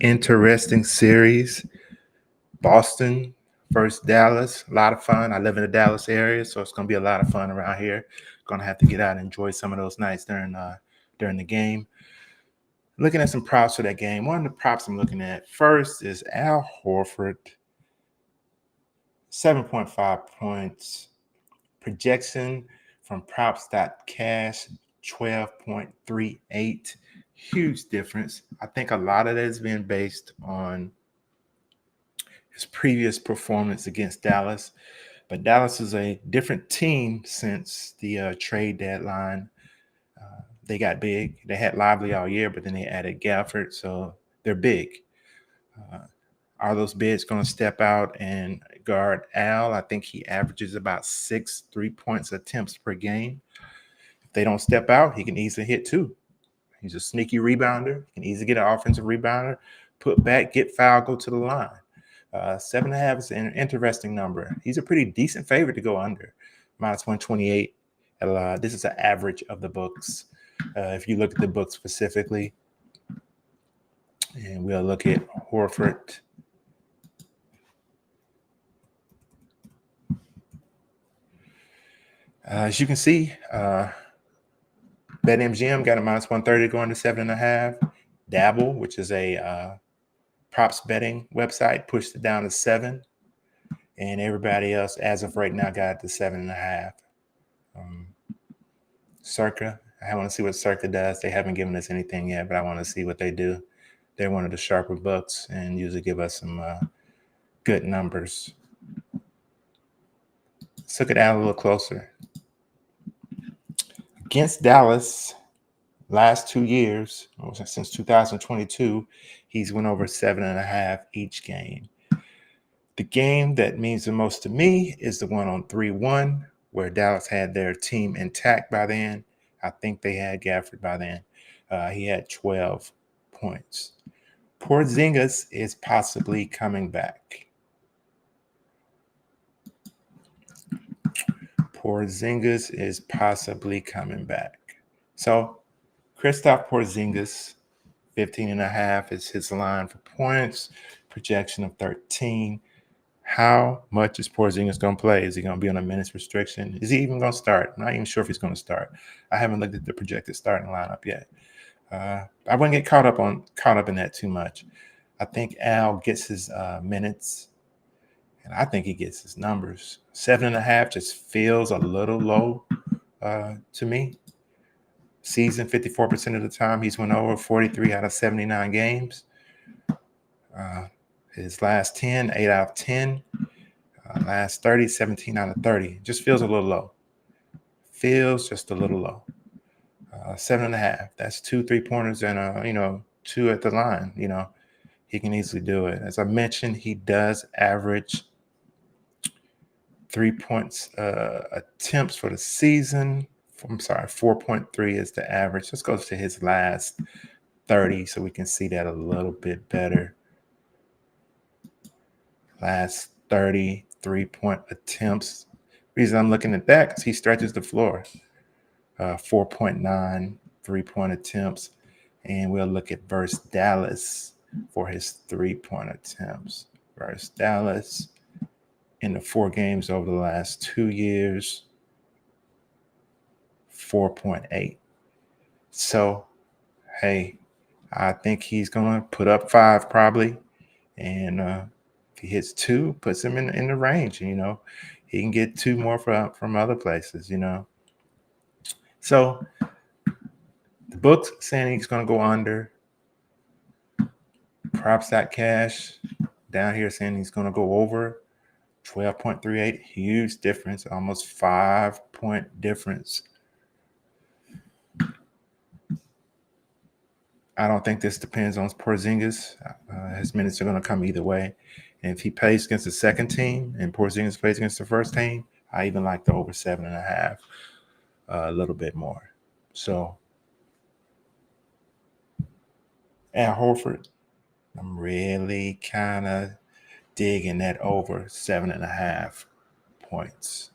interesting series. Boston versus Dallas. A lot of fun. I live in the Dallas area, so it's going to be a lot of fun around here. Going to have to get out and enjoy some of those nights during the game. Looking at some props for that game. One of the props I'm looking at first is Al Horford, 7.5 points. Projection from PROPS.CASH, 12.38. Huge difference. I think a lot of that is being based on his previous performance against Dallas. But Dallas is a different team since the trade deadline. They got big. They had Lively all year, but then they added Gafford, so they're big. Are those bigs going to step out and guard Al? I think he averages about 6 3-point attempts per game. If they don't step out, he can easily hit 2. He's a sneaky rebounder. He can easily get an offensive rebounder, put back, get foul, go to the line. 7.5 is an interesting number. He's a pretty decent favorite to go under, -128. This is an average of the books. If you look at the book specifically, and we'll look at Horford. As you can see, BetMGM got a -130 going to 7.5. Dabble, which is a props betting website, pushed it down to 7. And everybody else, as of right now, got it to 7.5. Circa, I want to see what Circa does. They haven't given us anything yet, but I want to see what they do. They're one of the sharper books and usually give us some good numbers. Let's look at Al a little closer. Against Dallas, last 2 years, since 2022, he's went over 7.5 each game. The game that means the most to me is the one on 3-1, where Dallas had their team intact by then. I think they had Gafford by then. He had 12 points. Porzingis is possibly coming back. Porzingis is possibly coming back. So Kristaps Porzingis, 15.5 is his line for points, projection of 13. How much is Porzingis going to play? Is he going to be on a minutes restriction? Is he even going to start? I'm not even sure if he's going to start. I haven't looked at the projected starting lineup yet. I wouldn't get caught up in that too much. I think Al gets his minutes, and I think he gets his numbers. 7.5 just feels a little low to me. Season 54% of the time he's went over 43 out of 79 games. His last 10, 8 out of 10. Last 30, 17 out of 30. Just feels a little low. Feels just a little low. 7.5. That's 2 3-pointers and 2 at the line. He can easily do it. As I mentioned, he does average 3 points attempts for the season. 4.3 is the average. Let's go to his last 30 so we can see that a little bit better. Last 30 3-point attempts. Reason I'm looking at that because he stretches the floor. 4.9 3-point attempts. And we'll look at versus Dallas for his 3-point attempts. Versus Dallas in the 4 games over the last 2 years, 4.8. So, hey, I think he's going to put up 5 probably. And if he hits 2, puts him in the range. He can get 2 more from other places, So the book's saying he's going to go under. Props.cash down here saying he's going to go over 12.38. Huge difference, almost 5-point difference. I don't think this depends on Porzingis. His minutes are going to come either way. And if he plays against the second team and Porzingis plays against the first team, I even like the over 7.5 a little bit more. So, at Horford, I'm really kind of digging that over 7.5 points.